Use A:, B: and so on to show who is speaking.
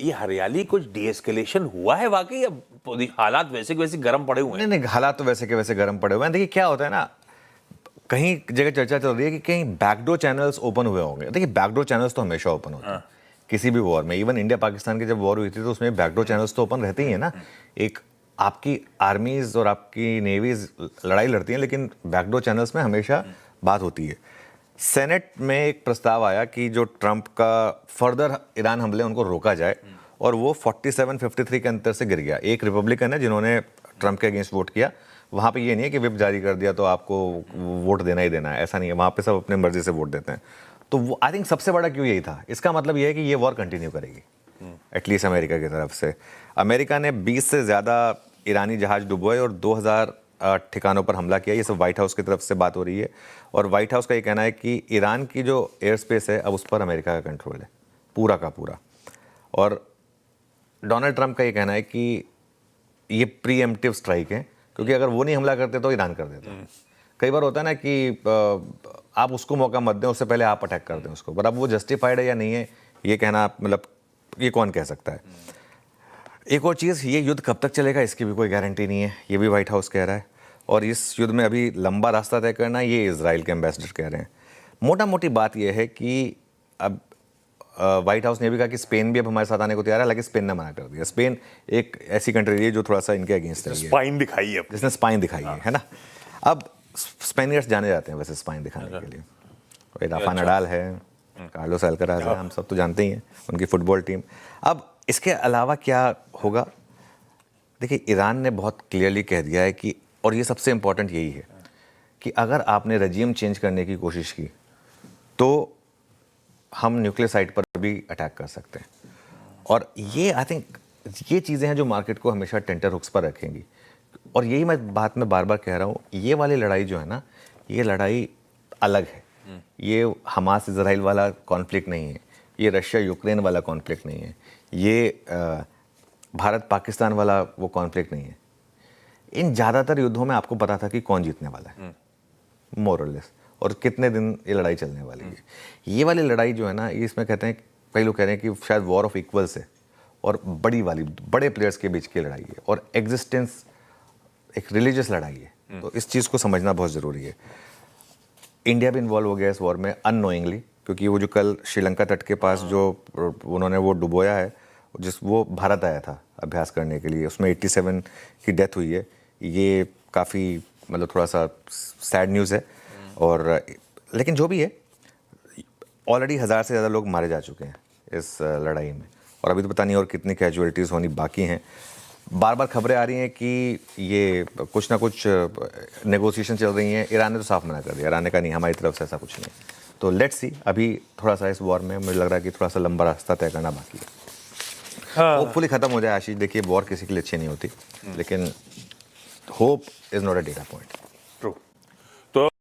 A: ये हरियाली कुछ डीएस्केलेशन हुआ है वाकई, या हालात वैसे के वैसे गर्म पड़े हुए हैं?
B: नहीं, हालात तो वैसे के वैसे गर्म पड़े हुए हैं। देखिए क्या होता है ना, कहीं जगह चर्चा चल रही है कि कहीं बैकडोर चैनल्स ओपन हुए होंगे। देखिए बैकडोर चैनल्स तो हमेशा ओपन होते हैं किसी भी वॉर में। इवन इंडिया पाकिस्तान की जब वॉर हुई थी तो उसमें बैकडोर चैनल्स तो ओपन रहते ही है ना। एक आपकी आर्मीज और आपकी नेवीज लड़ाई लड़ती हैं, लेकिन बैकडोर चैनल्स में हमेशा बात होती है। सेनेट में एक प्रस्ताव आया कि जो ट्रंप का फर्दर ईरान हमले उनको रोका जाए, और वो 47-53 के अंतर से गिर गया। एक रिपब्लिकन है जिन्होंने ट्रंप के अगेंस्ट वोट किया। वहाँ पे ये नहीं है कि विप जारी कर दिया तो आपको वोट देना ही देना है, ऐसा नहीं है। वहाँ पे सब अपने मर्जी से वोट देते हैं। तो वो आई थिंक सबसे बड़ा क्यों यही था। इसका मतलब ये है कि ये वॉर कंटिन्यू करेगी एटलीस्ट अमेरिका की तरफ से। अमेरिका ने 20 से ज़्यादा ईरानी जहाज डुबोए और 2000 ठिकानों पर हमला किया। ये सब व्हाइट हाउस की तरफ से बात हो रही है, और व्हाइट हाउस का ये कहना है कि ईरान की जो एयर स्पेस है अब उस पर अमेरिका का कंट्रोल है पूरा का पूरा। और डोनाल्ड ट्रंप का ये कहना है कि ये प्रीएम्प्टिव स्ट्राइक है, क्योंकि अगर वो नहीं हमला करते तो ईरान कर देता। कई बार होता है ना कि आप उसको मौका मत दें, उससे पहले आप अटैक कर दें उसको। पर अब वो जस्टिफाइड है या नहीं है ये कहना, मतलब ये कौन कह सकता है। एक और चीज़, ये युद्ध कब तक चलेगा इसकी भी कोई गारंटी नहीं है, ये भी व्हाइट हाउस कह रहा है। और इस युद्ध में अभी लंबा रास्ता तय करना, ये इजराइल के एम्बेसडर कह रहे हैं। मोटा मोटी बात यह है कि अब व्हाइट हाउस ने भी कहा कि स्पेन भी अब हमारे साथ आने को तैयार है, हालांकि स्पेन ने मना कर दिया। स्पेन एक ऐसी कंट्री है जो थोड़ा सा इनके अगेंस्ट है,
A: स्पाइन दिखाई है,
B: जिसने स्पाइन दिखाई है ना। अब स्पेनियर्स जाने जाते हैं वैसे स्पाइन दिखाने के लिए। राफा नडाल है, कार्लोस अल्कराज है, हम सब तो जानते ही हैं उनकी फुटबॉल टीम। अब इसके अलावा क्या होगा, देखिए ईरान ने बहुत क्लियरली कह दिया है कि, और ये सबसे इंपॉर्टेंट यही है कि अगर आपने रजीम चेंज करने की कोशिश की तो हम न्यूक्लियर साइट पर भी अटैक कर सकते हैं। और ये आई थिंक ये चीज़ें हैं जो मार्केट को हमेशा टेंटर हुक्स पर रखेंगी। और यही मैं बात में बार बार कह रहा हूँ, ये वाली लड़ाई जो है ना, ये लड़ाई अलग है। ये हमास इजराइल वाला कॉन्फ्लिक्ट नहीं है, ये रशिया यूक्रेन वाला कॉन्फ्लिक्ट नहीं है, ये भारत पाकिस्तान वाला वो कॉन्फ्लिक्ट नहीं है। इन ज़्यादातर युद्धों में आपको पता था कि कौन जीतने वाला है, मोर और लेस, और कितने दिन ये लड़ाई चलने वाली है। ये वाली लड़ाई जो है ना, ये इसमें कहते हैं, कई लोग कह रहे हैं कि शायद वॉर ऑफ इक्वल्स है, और बड़ी वाली बड़े प्लेयर्स के बीच की लड़ाई है, और एग्जिस्टेंस एक रिलीजियस लड़ाई है। तो इस चीज़ को समझना बहुत ज़रूरी है। इंडिया भी इन्वॉल्व हो गया इस वॉर में अननोइंगली, क्योंकि वो जो कल श्रीलंका तट के पास जो उन्होंने वो डुबोया है, वो भारत आया था अभ्यास करने के लिए, उसमें 87 की डेथ हुई है। ये काफ़ी मतलब थोड़ा सा सैड न्यूज़ है। और लेकिन जो भी है, ऑलरेडी 1000 से ज़्यादा लोग मारे जा चुके हैं इस लड़ाई में, और अभी तो पता नहीं और कितनी कैजुअलिटीज़ होनी बाकी हैं। बार बार खबरें आ रही हैं कि ये कुछ ना कुछ नेगोशिएशन चल रही हैं। ईरान ने तो साफ मना कर दिया, ईरान ने कहा नहीं हमारी तरफ से ऐसा कुछ नहीं। तो लेट्स सी, अभी थोड़ा सा इस वॉर में मुझे लग रहा है कि थोड़ा सा लंबा रास्ता तय करना बाकी है। होपफुली ख़त्म हो जाए आशीष। देखिए वॉर किसी के लिए अच्छी नहीं होती, लेकिन hope is not a data point.